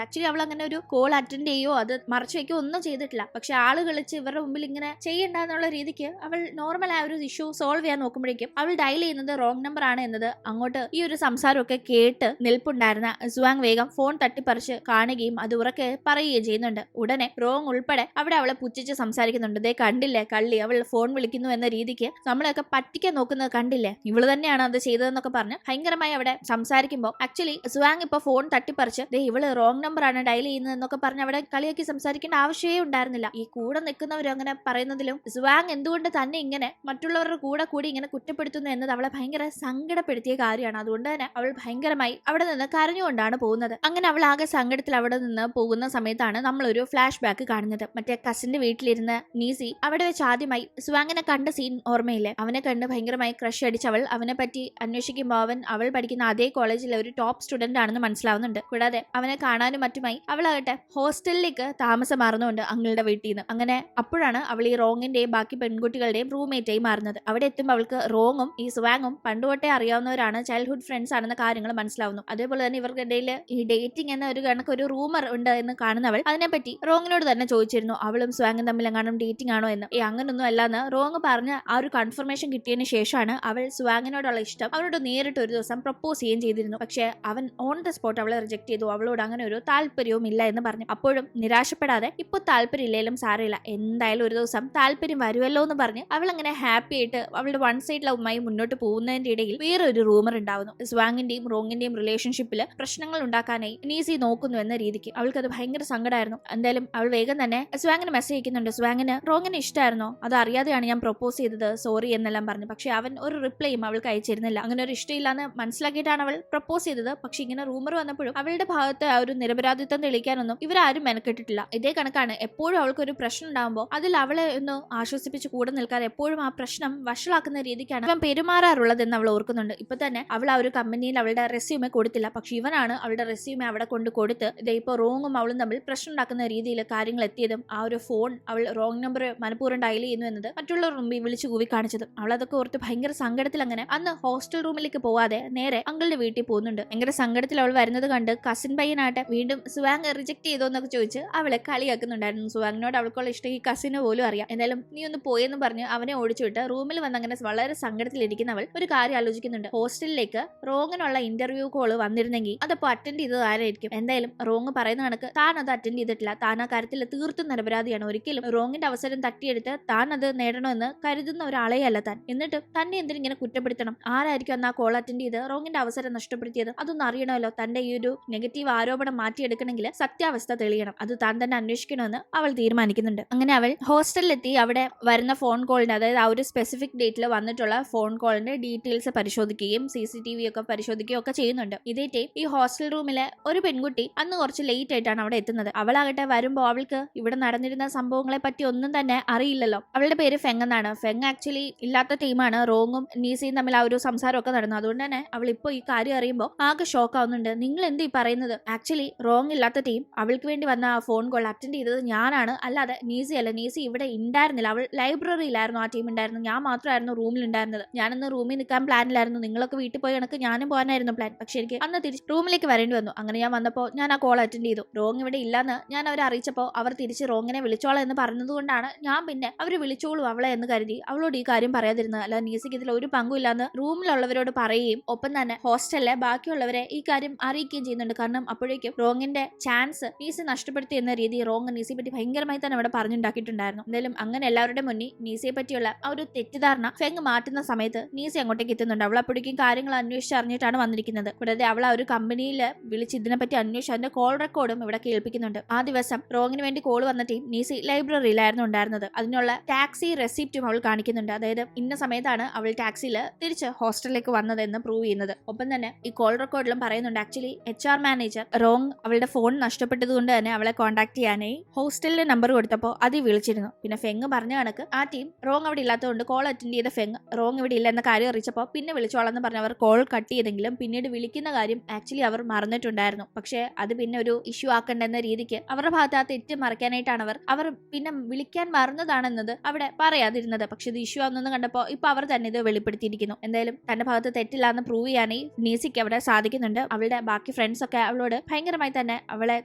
ആക്ച്വലി അവൾ അങ്ങനെ ഒരു കോൾ അറ്റൻഡ് ചെയ്യോ അത് മറച്ചു വെക്കോ ഒന്നും ചെയ്തിട്ടില്ല. പക്ഷെ ആള് കളിച്ച് ഇവരുടെ മുമ്പിൽ ഇങ്ങനെ ചെയ്യണ്ട എന്നുള്ള രീതിക്ക് അവൾ നോർമൽ ആ ഒരു ഇഷ്യൂ സോൾവ് ചെയ്യാൻ നോക്കുമ്പോഴേക്കും അവൾ ഡയൽ ചെയ്യുന്നത് റോങ് നമ്പർ ആണ് എന്നത് അങ്ങോട്ട് ഈ ഒരു സംസാരമൊക്കെ കേട്ട് നിൽപ്പുണ്ടായിരുന്ന സ്വാങ് വേഗം ഫോൺ തട്ടിപ്പറിച്ച് കാണുകയും അത് ഉറക്കെ പറയുകയും ചെയ്യുന്നുണ്ട്. ഉടനെ റോങ് ഉൾപ്പെടെ അവിടെ അവളെ പുച്ഛിച്ച് സംസാരിക്കുന്നുണ്ട്. കണ്ടില്ലേ കള്ളി, അവൾ ഫോൺ വിളിക്കുന്നു എന്ന രീതിക്ക് നമ്മളെയൊക്കെ പറ്റിക്കാൻ നോക്കുന്നത് കണ്ടില്ലേ, ഇവള് തന്നെയാണ് അത് ചെയ്തതെന്നൊക്കെ പറഞ്ഞ് ഭയങ്കരമായി അവിടെ സംസാരിക്കുമ്പോൾ ആക്ച്വലി സ്വാങ് ഇപ്പൊ ഫോൺ തട്ടിപ്പറിച്ച് ഇവള് റോങ് നമ്പർ ആണ് ഡയൽ ചെയ്യുന്നത് എന്നൊക്കെ പറഞ്ഞ് അവിടെ കളിയാക്കി സംസാരിക്കേണ്ട ആവശ്യമേ ഉണ്ടായിരുന്നില്ല. ഈ കൂടെ നിൽക്കുന്നവരും അങ്ങനെ പറയുന്നതിലും സ്വാങ് എന്തുകൊണ്ട് തന്നെ ഇങ്ങനെ മറ്റുള്ളവരുടെ കൂടി ഇങ്ങനെ കുറ്റപ്പെടുത്തുന്നു എന്നത് അവളെ ഭയങ്കര സങ്കടപ്പെടുത്തിയ കാര്യമാണ്. അതുകൊണ്ട് തന്നെ അവൾ ഭയങ്കരമായി അവിടെ നിന്ന് കരഞ്ഞുകൊണ്ടാണ് പോകുന്നത്. അങ്ങനെ അവൾ ആകെ സങ്കടത്തിൽ അവിടെ നിന്ന് പോകുന്ന സമയത്താണ് നമ്മളൊരു ഫ്ലാഷ് ബാക്ക് കാണുന്നത്. മറ്റേ കസിന്റെ വീട്ടിലിരുന്ന് നീസി അവിടെ വെച്ച് ആദ്യമായി സ്വാങ്ങിനെ കണ്ട സീൻ ഓർമ്മയില്ലേ, അവനെ കണ്ട് ഭയങ്കരമായി ക്രഷ് അടിച്ചവൾ അവനെ പറ്റി അന്വേഷിക്കുമ്പോൾ അവൾ പഠിക്കുന്ന അതേ കോളേജിലെ ഒരു ടോപ്പ് സ്റ്റുഡന്റ് ആണെന്ന് മനസ്സിലാവുന്നുണ്ട്. കൂടാതെ അവനെ കാണാനും മറ്റുമായി അവളാകട്ടെ ഹോസ്റ്റലിലേക്ക് താമസം മാറുന്നുണ്ട് അങ്ങളുടെ വീട്ടിൽ നിന്ന്. അങ്ങനെ അപ്പോഴാണ് അവൾ ഈ റോങ്ങിന്റെയും ബാക്കി പെൺകുട്ടികളുടെയും റൂംമേറ്റായി മാറുന്നത്. അവിടെ എത്തുമ്പോൾ അവൾക്ക് റോങ്ങും ഈ സ്വാങ്ങും പണ്ടുതൊട്ടേ അറിയാവുന്നവരാണ്, ചൈൽഡ്ഹുഡ് ഫ്രണ്ട്സ് ആണെന്ന കാര്യങ്ങൾ മനസ്സിലാവുന്നു. അതേപോലെ തന്നെ ഇവർക്കിടയിൽ ഈ ഡേറ്റിംഗ് എന്ന ഒരു കണക്ക് ഒരു റൂമർ ഉണ്ട് എന്ന് കാണുന്നവൾ അതിനെപ്പറ്റി റോങ്ങിനോട് തന്നെ ചോദിച്ചിരുന്നു, അവളും സ്വാങ്ങും തമ്മിൽ എങ്ങാനും ഡേറ്റിംഗ് ആണോ എന്ന്. അങ്ങനൊന്നും അല്ലാന്ന് റോങ് പറഞ്ഞ ആ ഒരു കൺഫർമേഷൻ കിട്ടിയതിന് ശേഷമാണ് അവൾ സ്വാങ്ങിനോടുള്ള ഇഷ്ടം അവനോട് നേരിട്ട് ഒരു ദിവസം പ്രപ്പോസ് ചെയ്യുകയും ചെയ്തിരുന്നു. പക്ഷെ അവൻ ഓൺ ദ സ്പോട്ട് അവളെ റിജക്ട് ചെയ്തു, അവളോട് അങ്ങനെ ഒരു താല്പര്യവും ഇല്ല എന്ന് പറഞ്ഞു. അപ്പോഴും നിരാശപ്പെടാതെ ഇപ്പൊ താല്പര്യം ഇല്ലേലും സാരമില്ല, എന്തായാലും ഒരു ദിവസം താല്പര്യം വരുമല്ലോ എന്ന് പറഞ്ഞ് അവൾ അങ്ങനെ ഹാപ്പി ആയിട്ട് അവളുടെ വൺ സൈഡ് ലവുമായി മുന്നോട്ട് പോകുന്നതിന്റെ ഇടയിൽ വേറൊരു റൂമർ ഉണ്ടാവുന്നു. സ്വാങ്ങിന്റെയും റോങ്ങിന്റെയും റിലേഷൻഷിപ്പിൽ പ്രശ്നങ്ങൾ ഉണ്ടാക്കാനായി നീസി നോക്കുന്നു എന്ന രീതിക്ക് അവൾക്കത് ഭയങ്കര സങ്കടമായിരുന്നു. എന്തായാലും അവൾ വേഗം തന്നെ സ്വാങ്ങിന് മെസ്സേജ് അയക്കുന്നുണ്ട്, സ്വാങ്ങിന് റോങ്ങിന് ഇഷ്ടമായിരുന്നോ, അത് അറിയാതെയാണ് ഞാൻ പ്രപ്പോസ് ചെയ്തത്, സോറി എന്നെല്ലാം പറഞ്ഞു. പക്ഷെ അവൻ ഒരു റിപ്ലൈയും അവൾക്ക് അയച്ചിരുന്നില്ല. അങ്ങനെ ഒരു ഇഷ്ടമില്ലാന്ന് മനസ്സിലാക്കിയിട്ടാണ് അവൾ പ്രപ്പോസ് ചെയ്തത്. പക്ഷെ ഇങ്ങനെ റൂമർ വന്നപ്പോഴും അവളുടെ ഭാഗത്ത് ആ ഒരു നിരപരാധിത്വം തെളിയിക്കാനൊന്നും ഇവരാരും മെനക്കെട്ടിട്ടില്ല. ഇതേ കണക്കാണ് എപ്പോഴും അവൾക്ക് ഒരു പ്രശ്നം ഉണ്ടാകുമ്പോൾ അതിൽ അവളെ ഒന്ന് ആശ്വസിപ്പിച്ച് കൂടെ നിൽക്കാതെ എപ്പോഴും ആ പ്രശ്നം വഷളാക്കുന്ന രീതിക്കാണ് അവൻ പെരുമാറാറുള്ളതെന്ന് അവൾ ഓർക്കുന്നുണ്ട്. ഇപ്പൊ തന്നെ അവൾ ആ ഒരു കമ്പനിയിൽ അവളുടെ റെസ്യൂമെ കൊടുത്തില്ല, പക്ഷെ ഇവനാണ് അവളുടെ റെസ്യൂമെ അവിടെ കൊണ്ട് കൊടുത്ത് ഇതേ ഇപ്പോൾ റോങ്ങും അവളും തമ്മിൽ പ്രശ്നം ഉണ്ടാക്കുന്ന രീതിയിൽ കാര്യങ്ങൾ എത്തിയതും ആ ഒരു ഫോൺ അവൾ റോങ് നമ്പർ നമ്പർ മനഃപൂർവ്വം ഡയൽ ചെയ്യുന്നു എന്നത് മറ്റുള്ളവർ മുമ്പിൽ വിളിച്ചു കൂവി കാണിച്ചത്. അവൾ അതൊക്കെ ഓർത്ത് ഭയങ്കര സങ്കടത്തിൽ അങ്ങനെ അന്ന് ഹോസ്റ്റൽ റൂമിലേക്ക് പോവാതെ നേരെ അങ്കിളുടെ വീട്ടിൽ പോകുന്നുണ്ട്. ഭയങ്കര സങ്കടത്തിൽ അവൾ വരുന്നത് കണ്ട് കസിൻ പയ്യനാട്ടെ വീണ്ടും സുവാങ് റിജക്ട് ചെയ്തോ എന്നൊക്കെ ചോദിച്ച് അവളെ കളിയാക്കുന്നുണ്ടായിരുന്നു. സുവാങ്ങിനോട് അവൾക്കുള്ള ഇഷ്ടം ഈ കസിന് പോലും അറിയാം. എന്തായാലും നീ ഒന്ന് പോയെന്ന് പറഞ്ഞ് അവനെ ഓടിച്ചു വിട്ട് റൂമിൽ വന്ന് അങ്ങനെ വളരെ സങ്കടത്തിലിരിക്കുന്ന അവൾ ഒരു കാര്യം ആലോചിക്കുന്നുണ്ട്. ഹോസ്റ്റലിലേക്ക് റോങ്ങിനുള്ള ഇന്റർവ്യൂ കോള് വന്നിരുന്നെങ്കിൽ അതപ്പോ അറ്റൻഡ് ചെയ്തത് ആരായിരിക്കും? എന്തായാലും റോങ് പറയുന്ന കണക്ക് താൻ അത് അറ്റൻഡ് ചെയ്തിട്ടില്ല. താൻ ആ കാര്യത്തിൽ തീർത്തും നിരപരാധിയാണ്. ഒരിക്കലും റോങ്ങിന്റെ അവസരം തട്ടിയെടുത്ത് താൻ അത് നേടണമെന്ന് കരുതുന്ന ഒരാളെ അല്ല താൻ. എന്നിട്ടും തന്നെ എന്തിനിങ്ങനെ കുറ്റപ്പെടുത്തണം? ആരായിരിക്കും അന്ന് ആ കോൾ അറ്റൻഡ് ചെയ്ത് റോങ്ങിന്റെ അവസരം നഷ്ടപ്പെടുത്തിയത്? അതൊന്നും അറിയണമല്ലോ. തന്റെ ഈ ഒരു നെഗറ്റീവ് ആരോപണം മാറ്റിയെടുക്കണമെങ്കിൽ സത്യാവസ്ഥ തെളിയണം. അത് താൻ തന്നെ അന്വേഷിക്കണമെന്ന് അവൾ തീരുമാനിക്കുന്നുണ്ട്. അങ്ങനെ അവൾ ഹോസ്റ്റലിലെത്തി അവിടെ വരുന്ന ഫോൺ കോളിന്റെ, അതായത് ആ ഒരു സ്പെസിഫിക് ഡേറ്റിൽ വന്നിട്ടുള്ള ഫോൺ കോളിന്റെ ഡീറ്റെയിൽസ് പരിശോധിക്കുകയും CCTV ഒക്കെ പരിശോധിക്കുകയും ഒക്കെ ചെയ്യുന്നുണ്ട്. ഇതേ ടൈം ഈ ഹോസ്റ്റൽ റൂമിലെ ഒരു പെൺകുട്ടി അന്ന് കുറച്ച് ലേറ്റ് ആയിട്ടാണ് അവിടെ എത്തുന്നത്. അവളാകട്ടെ വരുമ്പോൾ അവൾക്ക് ഇവിടെ നടന്നിരുന്ന സംഭവങ്ങളെ പറ്റി ഒന്നും തന്നെ അറിയില്ലല്ലോ. അവളുടെ പേര് ഫെങ് എന്നാണ്. ഫെങ് ആക്ച്വലി ഇല്ലാത്ത ടീമാണ്. റോങ്ങും നീസയും തമ്മിൽ ആ ഒരു സംസാരമൊക്കെ നടന്നു. അതുകൊണ്ട് തന്നെ അവൾ ഇപ്പോൾ ഈ കാര്യം അറിയുമ്പോൾ ആകെ ഷോക്ക് ആവുന്നുണ്ട്. നിങ്ങൾ എന്ത് ഈ പറയുന്നത്? ആക്ച്വലി റോങ് ഇല്ലാത്ത ടീം അവൾക്ക് വേണ്ടി വന്ന ആ ഫോൺ കോൾ അറ്റൻഡ് ചെയ്തത് ഞാനാണ്, അല്ലാതെ നീസി അല്ല. നീസി ഇവിടെ ഉണ്ടായിരുന്നില്ല. അവൾ ലൈബ്രറിയിലായിരുന്നു. ആ ടീം ഉണ്ടായിരുന്നു. ഞാൻ മാത്രമായിരുന്നു റൂമിൽ ഉണ്ടായിരുന്നത്. ഞാനന്ന് റൂമിൽ നിൽക്കാൻ പ്ലാനിലായിരുന്നു. നിങ്ങളൊക്കെ വീട്ടിൽ പോയി കണക്ക് ഞാനും പോകാനായിരുന്നു പ്ലാൻ. പക്ഷെ എനിക്ക് അന്ന് തിരിച്ച് റൂമിലേക്ക് വരേണ്ടി വന്നു. അങ്ങനെ ഞാൻ വന്നപ്പോൾ ഞാൻ ആ കോൾ അറ്റൻഡ് ചെയ്തു. റോങ് ഇവിടെ ഇല്ലെന്ന് ഞാൻ അവരെ അറിയിച്ചപ്പോൾ അവർ തിരിച്ച് റോങ്ങിനെ വിളിച്ചോളാം എന്ന് പറഞ്ഞതുകൊണ്ടാണ് ഞാൻ പിന്നെ അവർ വിളിച്ചോളൂ അവളെ എന്ന് കരുതി അവളോട് ഈ കാര്യം പറയാതിരുന്നത്. അല്ല, നീസിക്ക് ഇതിൽ ഒരു പങ്കുമില്ലാന്ന് റൂമിലുള്ളവരോട് പറയുകയും ഒപ്പം തന്നെ ഹോസ്റ്റലിലെ ബാക്കിയുള്ളവരെ ഈ കാര്യം അറിയിക്കുകയും ചെയ്യുന്നുണ്ട്. കാരണം അപ്പോഴേക്കും റോങ്ങിന്റെ ചാൻസ് നീസി നഷ്ടപ്പെടുത്തി എന്ന രീതി റോങ് നീസിയെ പറ്റി ഭയങ്കരമായി തന്നെ അവിടെ പറഞ്ഞുണ്ടാക്കിയിട്ടുണ്ടായിരുന്നു. എന്തായാലും അങ്ങനെ എല്ലാവരുടെ മുന്നിൽ നീസിയെ പറ്റിയുള്ള ആ ഒരു തെറ്റിദ്ധാരണ ഫെങ് മാറ്റുന്ന സമയത്ത് നീസി അങ്ങോട്ടേക്ക് എത്തുന്നുണ്ട്. അവൾ അപ്പോഴേക്കും കാര്യങ്ങൾ അന്വേഷിച്ചറിഞ്ഞിട്ടാണ് വന്നിരിക്കുന്നത്. കൂടാതെ അവൾ ആ ഒരു കമ്പനിയിൽ വിളിച്ച് ഇതിനെപ്പറ്റി അന്വേഷിച്ച് അതിന്റെ കോൾ റെക്കോർഡും ഇവിടെ കേൾപ്പിക്കുന്നുണ്ട്. ആ ദിവസം റോങ്ങിന് വേണ്ടി കോൾ വന്ന ടീം നീസി ലൈബ്രറിയിലായിരുന്നു ഉണ്ടായിരുന്നത്. അതിനുള്ള ടാക്സി റെസിപ്റ്റും അവൾ കാണിക്കുന്നുണ്ട്. അതായത് ഇന്ന സമയത്താണ് അവൾ ടാക്സിയിൽ തിരിച്ച് ഹോസ്റ്റലിലേക്ക് വന്നതെന്ന് പ്രൂവ് ചെയ്യുന്നത്. ഒപ്പം തന്നെ ഈ കോൾ റെക്കോർഡിലും പറയുന്നുണ്ട് ആക്ച്വലി HR മാനേജർ റോങ് അവളുടെ ഫോൺ നഷ്ടപ്പെട്ടത് കൊണ്ട് തന്നെ അവളെ കോൺടാക്ട് ചെയ്യാനായി ഹോസ്റ്റലിലെ നമ്പർ കൊടുത്തപ്പോൾ അതിൽ വിളിച്ചിരുന്നു. പിന്നെ ഫെങ് പറഞ്ഞ കണക്ക് ആ ടീം റോങ് അവിടെ ഇല്ലാത്തതുകൊണ്ട് കോൾ അറ്റൻഡ് ചെയ്ത ഫെങ് റോങ് ഇവിടെ ഇല്ല എന്ന കാര്യം അറിയിച്ചപ്പോൾ പിന്നെ വിളിച്ചോളാന്ന് പറഞ്ഞ് അവർ കോൾ കട്ട് ചെയ്തെങ്കിലും പിന്നീട് വിളിക്കുന്ന കാര്യം ആക്ച്വലി അവർ മറന്നിട്ടുണ്ടായിരുന്നു. പക്ഷേ അത് പിന്നെ ഒരു ഇഷ്യൂ ആക്കണ്ടെന്ന രീതിക്ക് അവരുടെ ഭാഗത്ത് ആ തെറ്റ് മറയ്ക്കാനായിട്ടാണ് അവർ പിന്നെ വിളിക്കാൻ മറന്നതാണെന്നത് അവിടെ പറയാതിരുന്നത്. പക്ഷെ ഇത് ഇഷ്യൂ ആണെന്ന് കണ്ടപ്പോൾ ഇപ്പൊ അവർ തന്നെ ഇത് വെളിപ്പെടുത്തിയിരിക്കുന്നു. എന്തായാലും തന്റെ ഭാഗത്ത് തെറ്റില്ലാന്ന് പ്രൂവ് ചെയ്യാനായി നീസിക്ക് അവിടെ സാധിക്കുന്നുണ്ട്. അവളുടെ ബാക്കി ഫ്രണ്ട്സ് ഒക്കെ അവളോട് ഭയങ്കരമായി തന്നെ അവളെ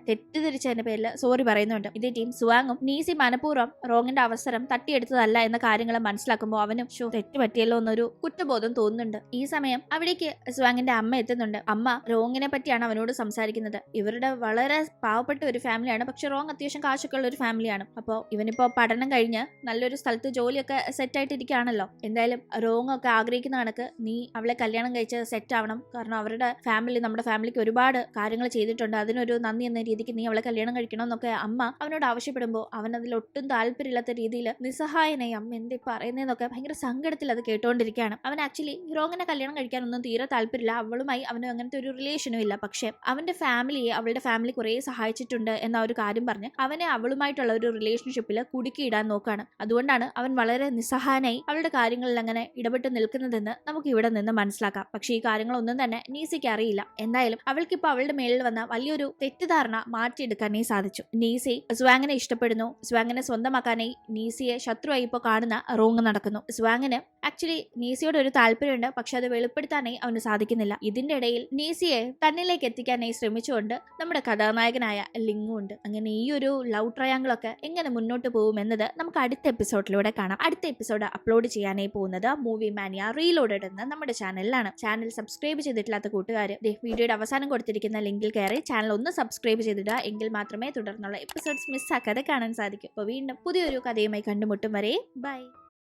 തെറ്റിദ്ധരിച്ചതിന്റെ പേരിൽ സോറി പറയുന്നുണ്ട്. ഇതേ ടീം സുവാങ്ങും നീസി മനഃപൂർവ്വം റോങ്ങിന്റെ അവസരം തട്ടിയെടുത്തതല്ല എന്ന കാര്യങ്ങൾ മനസ്സിലാക്കുമ്പോൾ അവനും തെറ്റ് പറ്റിയല്ലോ എന്നൊരു കുറ്റബോധം തോന്നുന്നുണ്ട്. ഈ സമയം അവിടേക്ക് സുവാങ്ങിന്റെ അമ്മ എത്തുന്നുണ്ട്. അമ്മ റോങ്ങിനെ പറ്റിയാണ് അവനോട് സംസാരിക്കുന്നത്. ഇവരുടെ വളരെ പാവപ്പെട്ട ഒരു ഫാമിലിയാണ്. പക്ഷെ റോങ് അത്യാവശ്യം കാശൊക്കെ ഉള്ള ഒരു ഫാമിലിയാണ്. അപ്പോൾ ഇവനിപ്പോ പഠനം കഴിഞ്ഞ് നല്ലൊരു സ്ഥലത്ത് ജോലിയൊക്കെ സെറ്റ് ആയിട്ടിരിക്കുകയാണല്ലോ. എന്തായാലും റോങ് ഒക്കെ ആഗ്രഹിക്കുന്ന കണക്ക് നീ അവളെ കല്യാണം കഴിച്ച് സെറ്റ് ആവണം. കാരണം അവരുടെ ഫാമിലി നമ്മുടെ ഫാമിലിക്ക് ഒരുപാട് കാര്യങ്ങൾ ചെയ്തിട്ടുണ്ട്. അതിനൊരു നന്ദി എന്ന രീതിക്ക് നീ അവളെ കല്യാണം കഴിക്കണം എന്നൊക്കെ അമ്മ അവനോട് ആവശ്യപ്പെടുമ്പോൾ അവൻ അതിൽ ഒട്ടും താല്പര്യമില്ലാത്ത രീതിയിൽ നിസ്സഹായനായി അമ്മ എന്തേ പറയുന്നതെന്നൊക്കെ ഭയങ്കര സങ്കടത്തിൽ അത് കേട്ടുകൊണ്ടിരിക്കുകയാണ്. അവൻ ആക്ച്വലി റോങ്ങിനെ കല്യാണം കഴിക്കാനൊന്നും തീരെ താല്പര്യമില്ല. അവളുമായി അവന് അങ്ങനത്തെ ഒരു റിലേഷനും ഇല്ല. പക്ഷെ അവന്റെ ഫാമിലിയെ അവളുടെ ഫാമിലി കുറെ സഹായിച്ചിട്ടുണ്ട് എന്ന ഒരു കാര്യം പറഞ്ഞ് അവനെ അവളുമായിട്ടുള്ള ഒരു റിലേഷൻഷിപ്പിൽ കുടുക്കിയിടാൻ നോക്കാണ്. അതുകൊണ്ടാണ് അവൻ വളരെ നിസ്സഹായനായി അവളുടെ കാര്യങ്ങളിൽ അങ്ങനെ ഇടപെട്ട് നിൽക്കുന്നതെന്ന് നമുക്ക് ഇവിടെ നിന്ന് മനസ്സിലാക്കാം. പക്ഷെ ഈ കാര്യങ്ങളൊന്നും തന്നെ നീസിക്ക് അറിയില്ല. എന്തായാലും അവൾക്കിപ്പോൾ അവളുടെ മേലിൽ വന്ന വലിയൊരു തെറ്റിദ്ധാരണ മാറ്റിയെടുക്കാനേ സാധിച്ചു. നീസി സ്വാങ്ങിനെ ഇഷ്ടപ്പെടുന്നു. സ്വാങ്ങിനെ സ്വന്തമാക്കാനായി നീസിയെ ശത്രുവായി ഇപ്പോൾ കാണുന്ന റോങ് നടക്കുന്നു. സ്വാങ്ങിന് ആക്ച്വലി നീസിയോട് ഒരു താല്പര്യമുണ്ട്. പക്ഷെ അത് വെളിപ്പെടുത്താനായി അവന് സാധിക്കുന്നില്ല. ഇതിന്റെ ഇടയിൽ നീസിയെ തന്നിലേക്ക് എത്തിക്കാനായി ശ്രമിച്ചുകൊണ്ട് നമ്മുടെ കഥാനായകനായ ലിങ്ങും ഉണ്ട്. അങ്ങനെ ഈ ഒരു ലവ് ട്രയാങ്കിൾ ഒക്കെ എങ്ങനെ മുന്നോട്ട് പോകും എന്നത് നമുക്ക് അടുത്ത എപ്പിസോഡിലൂടെ കാണാം. അടുത്ത എപ്പിസോഡ് അപ്ലോഡ് ചെയ്യാനായി പോകുന്നത് മൂവി മാനിയ റീലോഡഡ് എന്ന നമ്മുടെ ചാനലിലാണ്. ചാനൽ സബ്സ്ക്രൈബ് ചെയ്തിട്ടില്ലാത്ത കൂട്ടുകാർ വീഡിയോയുടെ അവസാനം കൊടുത്തിരിക്കുന്ന ലിങ്കിൽ കയറി ചാനൽ ഒന്ന് സബ്സ്ക്രൈബ് ചെയ്തിടുക. എങ്കിൽ മാത്രമേ തുടർന്നുള്ള എപ്പിസോഡ്സ് മിസ്സാക്കാതെ കാണാൻ സാധിക്കും. അപ്പോൾ വീണ്ടും പുതിയൊരു കഥയുമായി കണ്ടുമുട്ടും വരെ ബൈ.